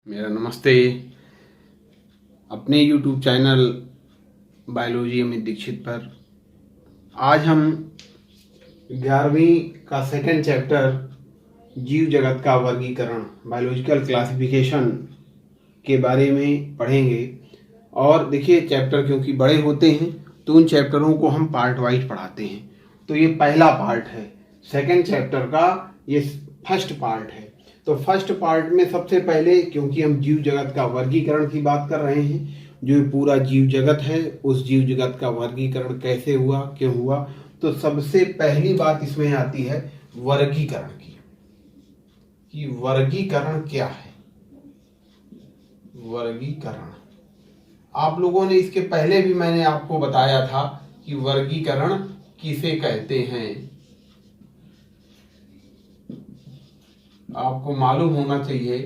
मेरा नमस्ते। अपने YouTube channel biology Amit Dikshit पर आज हम 11वीं का सेकंड चैप्टर जीव जगत का वर्गीकरण बायोलॉजिकल क्लासिफिकेशन के बारे में पढ़ेंगे। और देखिए, चैप्टर क्योंकि बड़े होते हैं तो उन चैप्टरों को हम पार्ट वाइज पढ़ाते हैं। तो ये पहला पार्ट है सेकंड चैप्टर का, ये फर्स्ट पार्ट है। तो फर्स्ट पार्ट में सबसे पहले, क्योंकि हम जीव जगत का वर्गीकरण की बात कर रहे हैं, जो पूरा जीव जगत है उस जीव जगत का वर्गीकरण कैसे हुआ, क्यों हुआ, तो सबसे पहली बात इसमें आती है वर्गीकरण की, कि वर्गीकरण क्या है। वर्गीकरण आप लोगों ने इसके पहले भी मैंने आपको बताया था कि वर्गीकरण किसे कहते हैं। आपको मालूम होना चाहिए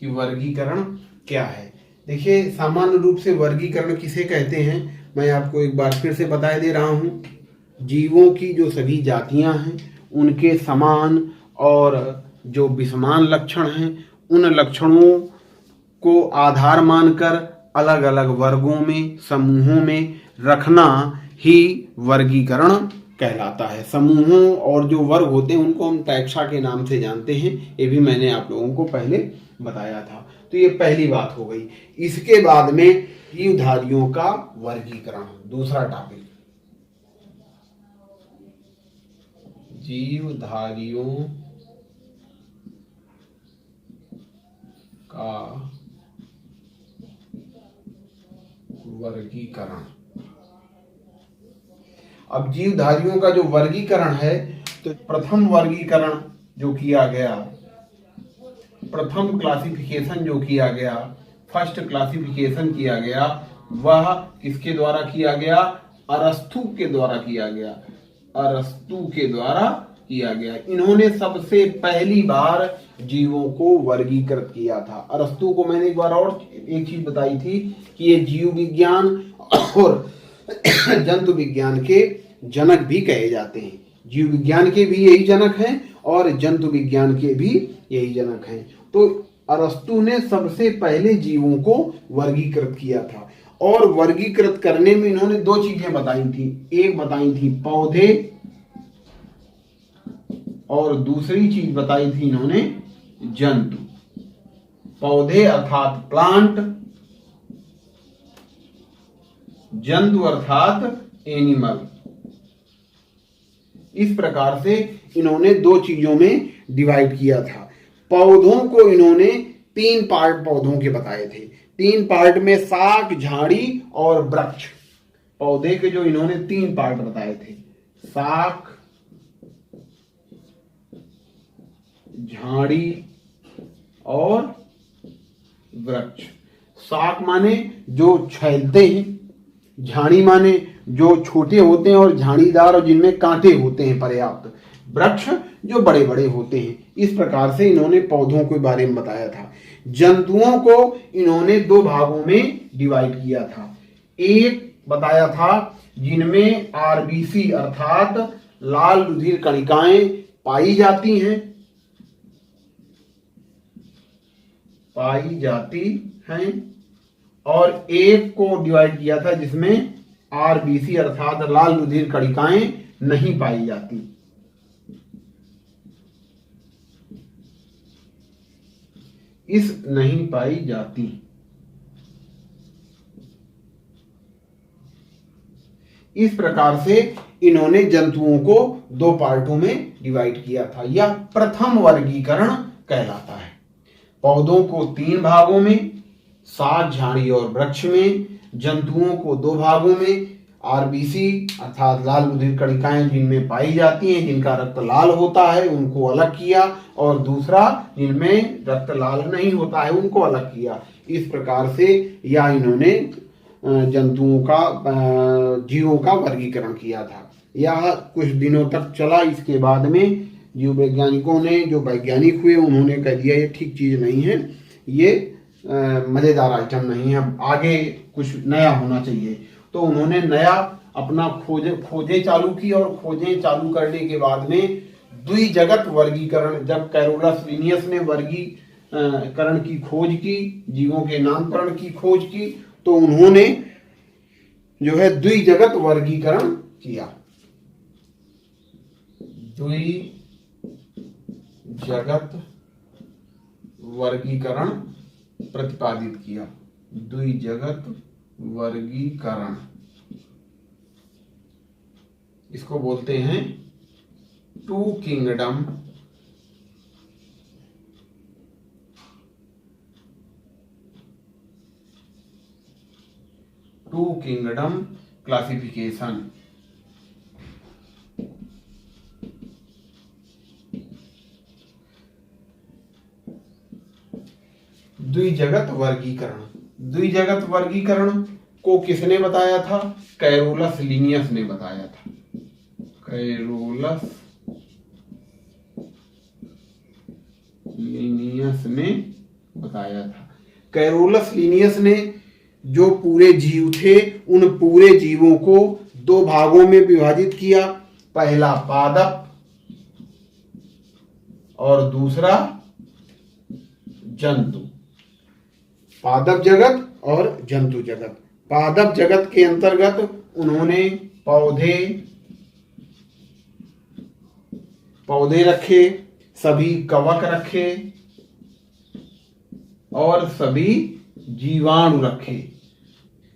कि वर्गीकरण क्या है। देखिए, सामान्य रूप से वर्गीकरण किसे कहते हैं, मैं आपको एक बार फिर से बता दे रहा हूं। जीवों की जो सभी जातियां हैं उनके समान और जो विषमान लक्षण हैं, उन लक्षणों को आधार मानकर अलग अलग वर्गों में, समूहों में रखना ही वर्गीकरण कहलाता है। समूहों और जो वर्ग होते हैं उनको हम टैक्सा के नाम से जानते हैं, ये भी मैंने आप लोगों को पहले बताया था। तो ये पहली बात हो गई। इसके बाद में जीवधारियों का वर्गीकरण, दूसरा टॉपिक, जीवधारियों का वर्गीकरण। अब जीवधारियों का जो वर्गीकरण है, तो प्रथम वर्गीकरण जो किया गया, प्रथम क्लासिफिकेशन जो किया गया, फर्स्ट क्लासिफिकेशन किया गया, वह किसके द्वारा किया गया? अरस्तु के द्वारा किया गया। अरस्तु के द्वारा किया गया। इन्होंने सबसे पहली बार जीवों को वर्गीकृत किया था। अरस्तु को मैंने एक बार और एक चीज बताई थी कि ये जीव विज्ञान और जंतु विज्ञान के जनक भी कहे जाते हैं। जीव विज्ञान के भी यही जनक हैं और जंतु विज्ञान के भी यही जनक हैं। तो अरस्तु ने सबसे पहले जीवों को वर्गीकृत किया था, और वर्गीकृत करने में इन्होंने दो चीजें बताई थी। एक बताई थी पौधे, और दूसरी चीज बताई थी इन्होंने जंतु। पौधे अर्थात प्लांट, जंतु अर्थात एनिमल। इस प्रकार से इन्होंने दो चीजों में डिवाइड किया था। पौधों को इन्होंने तीन पार्ट पौधों के बताए थे। तीन पार्ट में शाक, झाड़ी और वृक्ष। पौधे के जो इन्होंने तीन पार्ट बताए थे, शाक, झाड़ी और वृक्ष। शाक माने जो छैलते हैं, झाड़ी माने जो छोटे होते हैं और झाड़ीदार और जिनमें कांटे होते हैं पर्याप्त, वृक्ष जो बड़े बड़े होते हैं। इस प्रकार से इन्होंने पौधों के बारे में बताया था। जंतुओं को इन्होंने दो भागों में डिवाइड किया था। एक बताया था जिनमें आरबीसी अर्थात लाल रुधिर कणिकाएं पाई जाती हैं, और एक को डिवाइड किया था जिसमें आरबीसी अर्थात लाल रुधिर कणिकाएं नहीं पाई जाती। नहीं पाई जाती। इस प्रकार से इन्होंने जंतुओं को दो पार्टों में डिवाइड किया था। यह प्रथम वर्गीकरण कहलाता है। पौधों को तीन भागों में, शाक, झाड़ी और वृक्ष में। जंतुओं को दो भागों में, आरबीसी अर्थात लाल रुधिर कणिकाएं जिनमें पाई जाती हैं, जिनका रक्त लाल होता है, उनको अलग किया, और दूसरा जिनमें रक्त लाल नहीं होता है उनको अलग किया। इस प्रकार से यह इन्होंने जंतुओं का, जीवों का वर्गीकरण किया था। यह कुछ दिनों तक चला। इसके बाद में जीव वैज्ञानिकों ने, जो वैज्ञानिक हुए, उन्होंने कह दिया ये ठीक चीज नहीं है, ये मजेदार आइटम नहीं है, आगे कुछ नया होना चाहिए। तो उन्होंने नया अपना खोजें चालू की, और खोजें चालू करने के बाद में द्विजगत वर्गीकरण, जब कैरोलस लिनियस ने करण की खोज की, जीवों के नामकरण की खोज की, तो उन्होंने जो है द्विजगत वर्गीकरण किया। द्विजगत वर्गीकरण प्रतिपादित किया। द्विजगत वर्गीकरण, इसको बोलते हैं टू किंगडम क्लासिफिकेशन। द्विजगत वर्गीकरण, द्विजगत वर्गीकरण को किसने बताया था? कैरोलस लीनियस ने बताया था। कैरोलस लीनियस ने बताया था। कैरोलस लीनियस ने जो पूरे जीव थे उन पूरे जीवों को दो भागों में विभाजित किया। पहला पादप और दूसरा जंतु। पादप जगत और जंतु जगत। पादप जगत के अंतर्गत उन्होंने पौधे रखे, सभी कवक रखे और सभी जीवाणु रखे।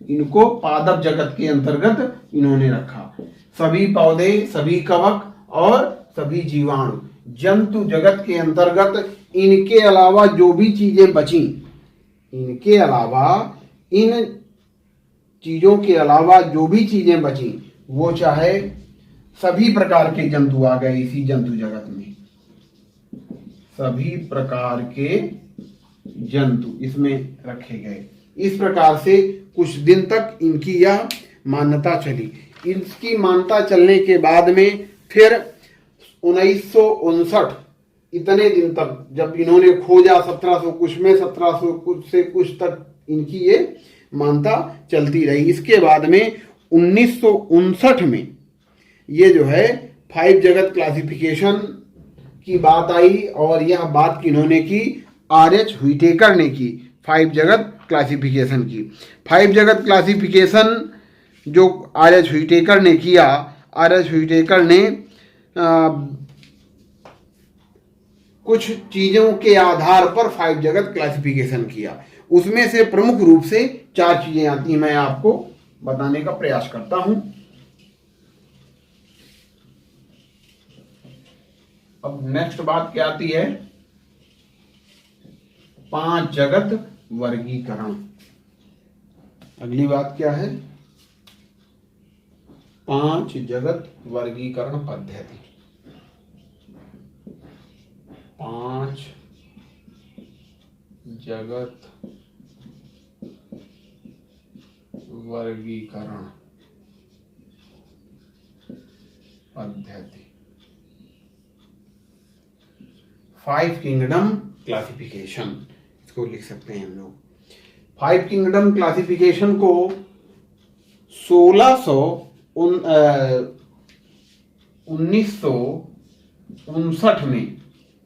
इनको पादप जगत के अंतर्गत इन्होंने रखा। सभी पौधे, सभी कवक और सभी जीवाणु। जंतु जगत के अंतर्गत इनके अलावा जो भी चीजें बची, इनके अलावा, इन चीजों के अलावा जो भी चीजें बची, वो चाहे सभी प्रकार के जंतु आ गए इसी जंतु जगत में। सभी प्रकार के जंतु इसमें रखे गए। इस प्रकार से कुछ दिन तक इनकी यह मान्यता चली। इसकी मान्यता चलने के बाद में फिर 1959 इतने दिन तक जब इन्होंने खोजा, 1700 कुछ में, 1700 कुछ से कुछ तक इनकी ये मान्यता चलती रही। इसके बाद में 1959 में ये जो है 5 जगत क्लासिफिकेशन की बात आई और यह बात किन्होंने की? आर.एच. व्हिटेकर ने की। 5 जगत क्लासिफिकेशन की। 5 जगत क्लासिफिकेशन जो आर.एच. व्हिटेकर ने किया, आर.एच. व्हिटेकर ने कुछ चीजों के आधार पर 5 जगत क्लासिफिकेशन किया। उसमें से प्रमुख रूप से 4 चीजें आती हैं, मैं आपको बताने का प्रयास करता हूं। अब नेक्स्ट बात क्या आती है? 5 जगत वर्गीकरण। अगली बात क्या है? 5 जगत वर्गीकरण पद्धति। 5 जगत वर्गीकरण पद्धति। 5 किंगडम क्लासिफिकेशन, इसको लिख सकते हैं हम लोग। 5 किंगडम क्लासिफिकेशन को 1959 में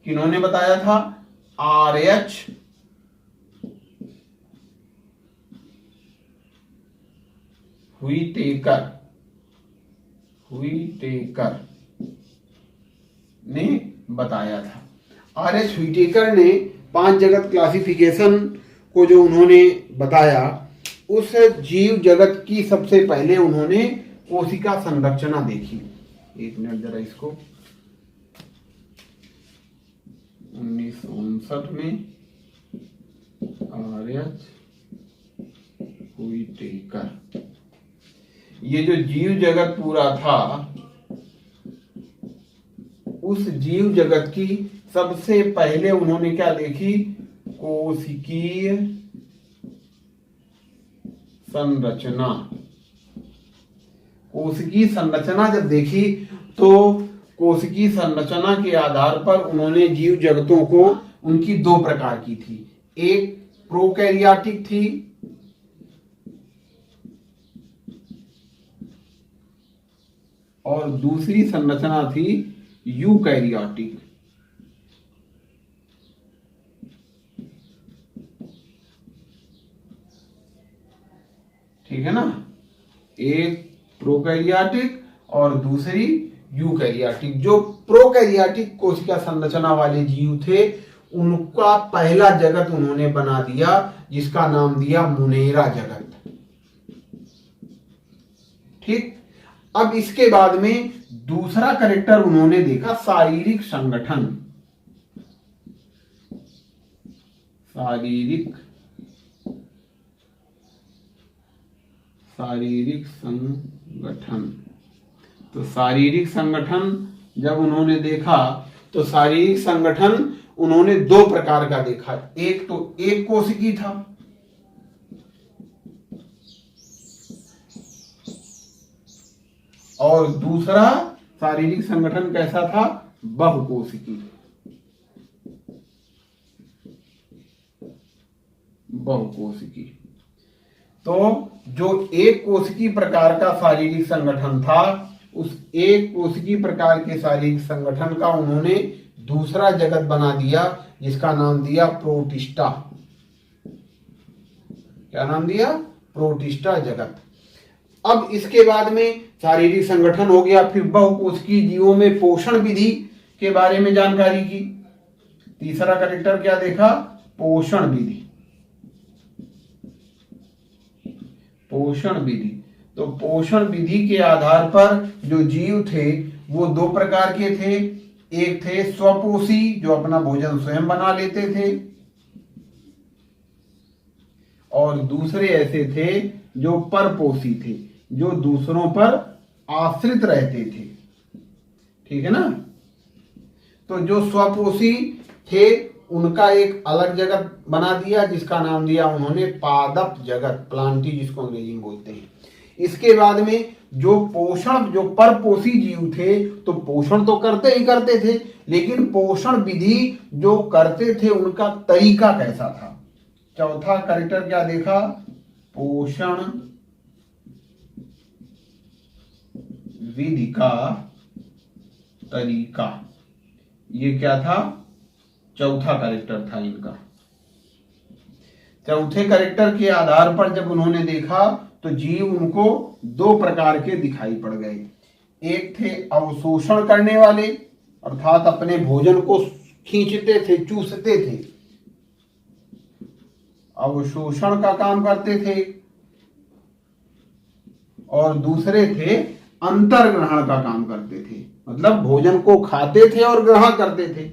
किन्होंने बताया था? आर.एच. व्हिटेकर ने बताया था। आर.एच. व्हिटेकर ने 5 जगत क्लासिफिकेशन को जो उन्होंने बताया, उस जीव जगत की सबसे पहले उन्होंने कोशिका संरचना देखी। एक मिनट जरा इसको। 1959 में आर.एच. व्हिटेकर, ये जो जीव जगत पूरा था, उस जीव जगत की सबसे पहले उन्होंने क्या देखी? कोशिकीय संरचना। कोशिकीय संरचना जब देखी तो कोशिकीय संरचना के आधार पर उन्होंने जीव जगतों को, उनकी 2 प्रकार की थी। एक प्रोकैरियोटिक थी और दूसरी संरचना थी यूकैरियोटिक। ठीक है ना। एक प्रोकैरियोटिक और दूसरी यूकैरियोटिक। जो प्रोकैरियोटिक कोशिका संरचना वाले जीव थे उनका पहला जगत उन्होंने बना दिया जिसका नाम दिया मुनेरा जगत। ठीक। अब इसके बाद में दूसरा कैरेक्टर उन्होंने देखा शारीरिक संगठन। शारीरिक संगठन। तो शारीरिक संगठन जब उन्होंने देखा तो शारीरिक संगठन उन्होंने दो प्रकार का देखा। एक तो एक कोशिकी था और दूसरा शारीरिक संगठन कैसा था, बहुकोशिकी। बहुकोशिकी। तो जो एक कोशिकी प्रकार का शारीरिक संगठन था उस एक कोशिकी प्रकार के शारीरिक संगठन का उन्होंने दूसरा जगत बना दिया जिसका नाम दिया प्रोटिस्टा। क्या नाम दिया, प्रोटिस्टा जगत। अब इसके बाद में शारीरिक संगठन हो गया, फिर बहुकोशिकीय जीवों में पोषण विधि के बारे में जानकारी की। तीसरा कैरेक्टर क्या देखा, पोषण विधि। पोषण विधि। तो पोषण विधि के आधार पर जो जीव थे वो दो प्रकार के थे। एक थे स्वपोषी जो अपना भोजन स्वयं बना लेते थे और दूसरे ऐसे थे जो परपोषी थे जो दूसरों पर आश्रित रहते थे। ठीक है ना। तो जो स्वपोषी थे उनका एक अलग जगत बना दिया जिसका नाम दिया उन्होंने पादप जगत, प्लांटी जिसको अंग्रेजी में बोलते हैं। इसके बाद में जो परपोषी जीव थे तो पोषण तो करते ही करते थे लेकिन पोषण विधि जो करते थे उनका तरीका कैसा था। चौथा कैरेक्टर क्या देखा, पोषण विधि का तरीका। ये क्या था, चौथा कैरेक्टर था इनका। चौथे कैरेक्टर के आधार पर जब उन्होंने देखा तो जीव उनको दो प्रकार के दिखाई पड़ गए। एक थे अवशोषण करने वाले अर्थात अपने भोजन को खींचते थे, चूसते थे, अवशोषण का काम करते थे। और दूसरे थे अंतर्ग्रहण का काम करते थे, मतलब भोजन को खाते थे और ग्रहण करते थे।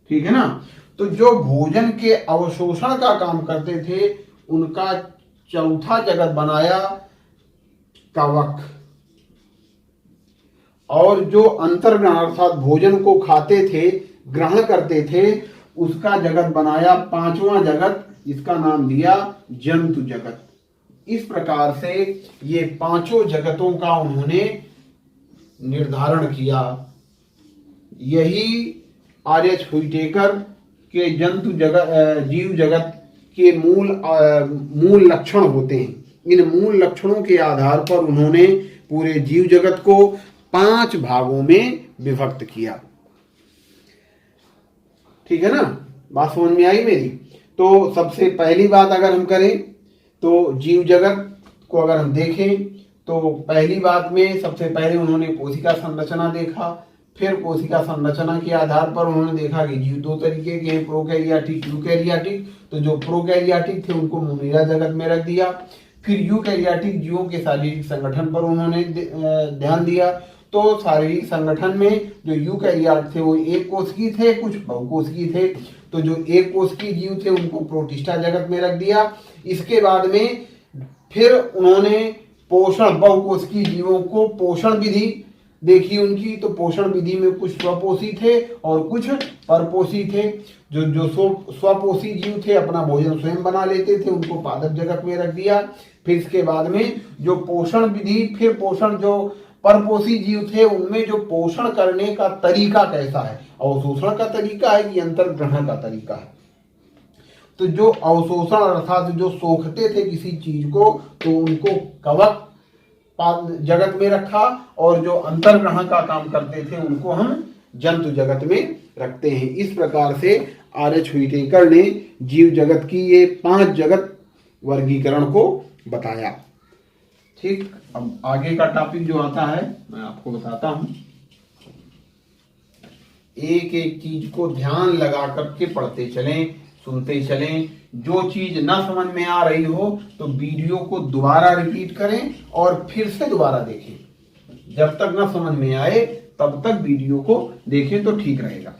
ठीक है ना। तो जो भोजन के अवशोषण का काम करते थे उनका चौथा जगत बनाया कवक। और जो अंतर्ग्रहण अर्थात भोजन को खाते थे, ग्रहण करते थे, उसका जगत बनाया पांचवा जगत जिसका नाम दिया जंतु जगत। इस प्रकार से ये पांचों जगतों का उन्होंने निर्धारण किया। यही आर.एच. व्हिटेकर के जंतु जगत जीव जगत के मूल लक्षण होते हैं। इन मूल लक्षणों के आधार पर उन्होंने पूरे जीव जगत को 5 भागों में विभक्त किया। ठीक है ना, बात समझ में आई मेरी। तो सबसे पहली बात अगर हम करें तो जीव जगत को अगर हम देखें तो पहली बात में सबसे पहले उन्होंने कोशिका संरचना देखा। फिर कोशिका संरचना के आधार पर उन्होंने देखा कि जीव दो तरीके के हैं, प्रोकैरियोटिक, यूकैरियोटिक। तो जो प्रोकैरियोटिक थे उनको मुनेरा जगत में रख दिया। फिर यूकैरियोटिक जीवों के शारीरिक संगठन पर उन्होंने ध्यान दिया। तो शारीरिक संगठन में जो यूकैरियोट थे वो एक कोशिकी थे, कुछ बहुकोशिकी थे। तो जो एक कोशिकी जीव थे उनको प्रोटिस्टा जगत में रख दिया। इसके बाद में फिर उन्होंने बहुकोशिकी जीवों को पोषण विधि देखी उनकी। तो पोषण विधि में कुछ स्वपोषी थे और कुछ परपोषी थे। जो स्वपोषी जीव थे अपना भोजन स्वयं बना लेते थे, उनको पादप जगत में रख दिया। फिर इसके बाद में जो पोषण विधि, फिर पोषण जो परपोषी जीव थे उनमें जो पोषण करने का तरीका कैसा है, अवशोषण का तरीका है कि अंतर्ग्रहण का तरीका है। तो जो अवशोषण अर्थात जो सोखते थे किसी चीज को तो उनको कवक जगत में रखा और जो अंतर्ग्रहण का काम करते थे उनको हम जंतु जगत में रखते हैं। इस प्रकार से RH व्हिटेकर ने जीव जगत की ये 5 जगत वर्गीकरण को बताया। ठीक, अब आगे का टॉपिक जो आता है मैं आपको बताता हूं। एक एक चीज को ध्यान लगा करके पढ़ते चलें, सुनते चलें। जो चीज ना समझ में आ रही हो तो वीडियो को दोबारा रिपीट करें और फिर से दोबारा देखें। जब तक ना समझ में आए तब तक वीडियो को देखें तो ठीक रहेगा।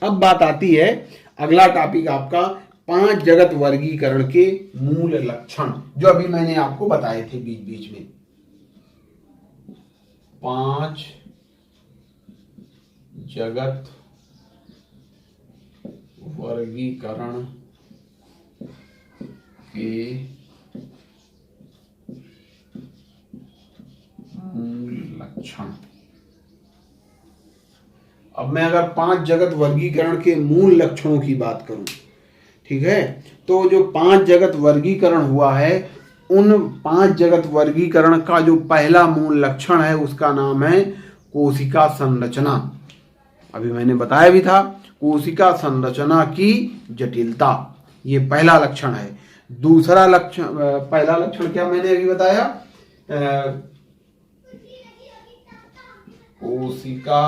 अब बात आती है, अगला टॉपिक आपका 5 जगत वर्गीकरण के मूल लक्षण, जो अभी मैंने आपको बताए थे बीच बीच में। 5 जगत वर्गीकरण के मूल लक्षण। अब मैं अगर 5 जगत वर्गीकरण के मूल लक्षणों की बात करूं, ठीक है, तो जो 5 जगत वर्गीकरण हुआ है, उन 5 जगत वर्गीकरण का जो पहला मूल लक्षण है उसका नाम है कोशिका संरचना। अभी मैंने बताया भी था, कोशिका संरचना की जटिलता, ये पहला लक्षण है। दूसरा लक्षण, पहला लक्षण क्या मैंने अभी बताया, कोशिका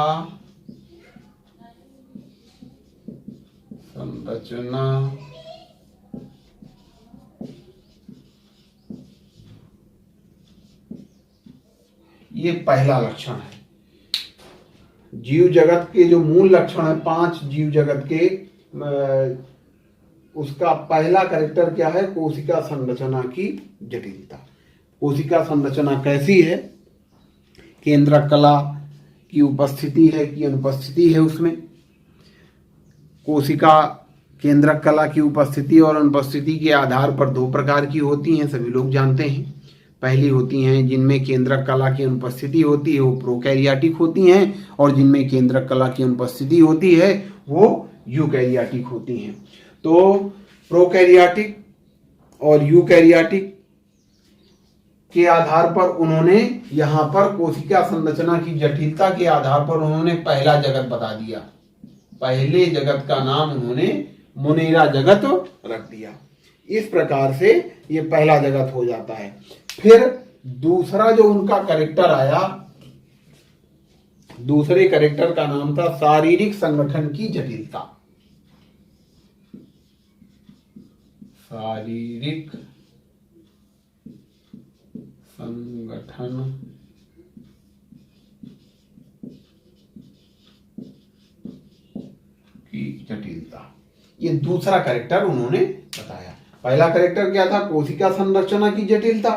संरचना ये पहला लक्षण है। जीव जगत के जो मूल लक्षण है 5 जीव जगत के, उसका पहला कैरेक्टर क्या है, कोशिका संरचना की जटिलता। कोशिका संरचना कैसी है, केंद्रक कला की उपस्थिति है कि अनुपस्थिति है उसमें। कोशिका केंद्रक कला की उपस्थिति और अनुपस्थिति के आधार पर 2 प्रकार की होती हैं, सभी लोग जानते हैं। पहली होती हैं जिनमें केंद्रक कला की अनुपस्थिति होती है वो प्रोकैरियोटिक होती हैं, और जिनमें केंद्रक कला की अनुपस्थिति होती है वो यूकैरियोटिक होती हैं। तो प्रोकैरियोटिक और यूकैरियोटिक के आधार पर उन्होंने यहाँ पर कोशिका संरचना की जटिलता के आधार पर उन्होंने पहला जगत बता दिया। पहले जगत का नाम उन्होंने मोनेरा जगत रख दिया। इस प्रकार से ये पहला जगत हो जाता है। फिर दूसरा जो उनका कैरेक्टर आया, दूसरे कैरेक्टर का नाम था शारीरिक संगठन की जटिलता। शारीरिक संगठन की जटिलता, ये दूसरा कैरेक्टर उन्होंने बताया। पहला कैरेक्टर क्या था, कोशिका संरचना की जटिलता,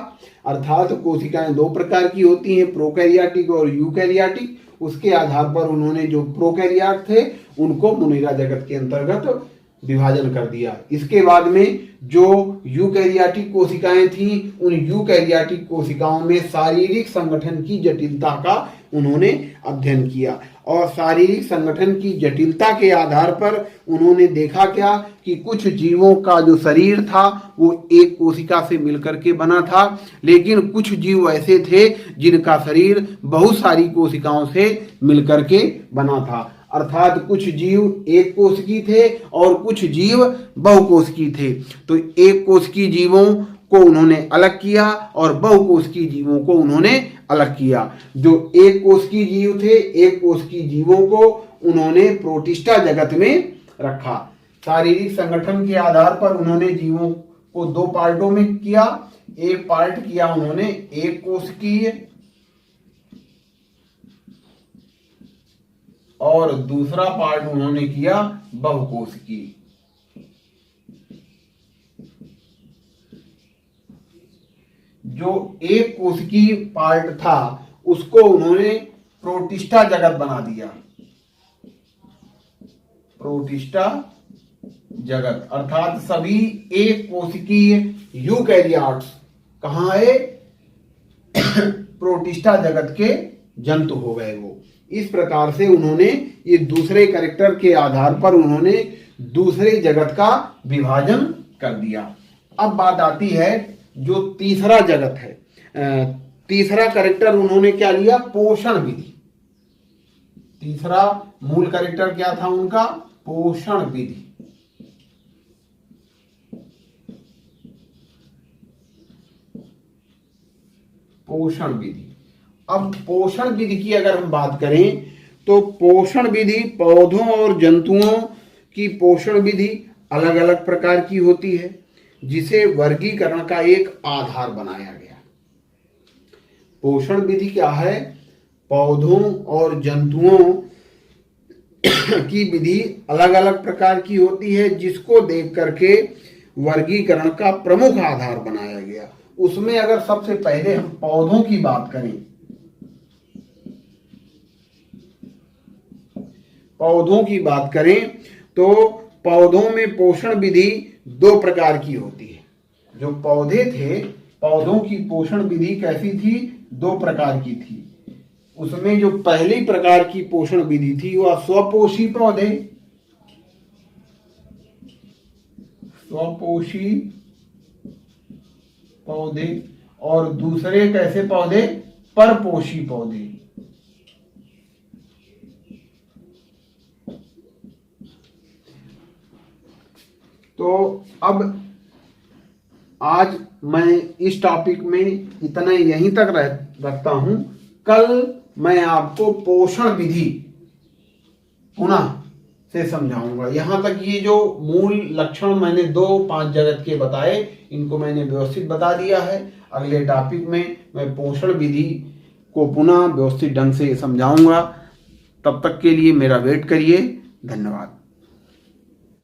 अर्थात कोशिकाएं 2 प्रकार की होती हैं, प्रोकैरियोटिक और यूकैरियोटिक। उसके आधार पर उन्होंने जो प्रोकैरियोट थे उनको मोनेरा जगत के अंतर्गत विभाजन कर दिया। इसके बाद में जो यूकैरियोटिक कोशिकाएं थीं, उन यूकैरियोटिक कोशिकाओं में शारीरिक संगठन की जटिलता का उन्होंने अध्ययन किया, और शारीरिक संगठन की जटिलता के आधार पर उन्होंने देखा क्या कि कुछ जीवों का जो शरीर था वो एक कोशिका से मिलकर के बना था, लेकिन कुछ जीव ऐसे थे जिनका शरीर बहुत सारी कोशिकाओं से मिलकर के बना था। अर्थात कुछ जीव एक कोशिकी थे और कुछ जीव बहुकोशिकी थे। तो एक कोशिकी जीवों को उन्होंने अलग किया और बहुकोशिकी जीवों को उन्होंने अलग किया। जो एक कोशिकी जीव थे, एक कोशिकी जीवों को उन्होंने प्रोटिस्टा जगत में रखा। शारीरिक संगठन के आधार पर उन्होंने जीवों को 2 पार्टों में किया। एक पार्ट किया उन्होंने एक कोशिकीय और दूसरा पार्ट उन्होंने किया बहुकोशिकीय। जो एक कोशिकीय पार्ट था उसको उन्होंने प्रोटिस्टा जगत बना दिया। प्रोटिस्टा जगत अर्थात सभी एक कोशिकीय यूकैरियोट्स कहां है, प्रोटिस्टा जगत के जंतु हो गए वो। इस प्रकार से उन्होंने ये दूसरे कैरेक्टर के आधार पर उन्होंने दूसरे जगत का विभाजन कर दिया। अब बात आती है जो तीसरा जगत है, तीसरा कैरेक्टर उन्होंने क्या लिया, पोषण विधि। तीसरा मूल कैरेक्टर क्या था उनका, पोषण विधि। पोषण विधि। अब पोषण विधि की अगर हम बात करें तो पोषण विधि पौधों और जंतुओं की पोषण विधि अलग अलग प्रकार की होती है, जिसे वर्गीकरण का एक आधार बनाया गया। पोषण विधि क्या है? पौधों और जंतुओं की विधि अलग अलग प्रकार की होती है, जिसको देख करके वर्गीकरण का प्रमुख आधार बनाया गया। उसमें अगर सबसे पहले हम पौधों की बात करें, पौधों की बात करें तो पौधों में पोषण विधि दो प्रकार की होती है। जो पौधे थे, पौधों की पोषण विधि कैसी थी? दो प्रकार की थी। उसमें जो पहली प्रकार की पोषण विधि थी वह स्वपोषी पौधे, स्वपोषी पौधे, और दूसरे कैसे पौधे? परपोषी पौधे। तो अब आज मैं इस टॉपिक में इतना यहीं तक रखता हूं। कल मैं आपको पोषण विधि पुनः से समझाऊंगा। यहां तक ये जो मूल लक्षण मैंने 2-5 जगत के बताए, इनको मैंने व्यवस्थित बता दिया है। अगले टॉपिक में मैं पोषण विधि को पुनः व्यवस्थित ढंग से समझाऊंगा। तब तक के लिए मेरा वेट करिए। धन्यवाद।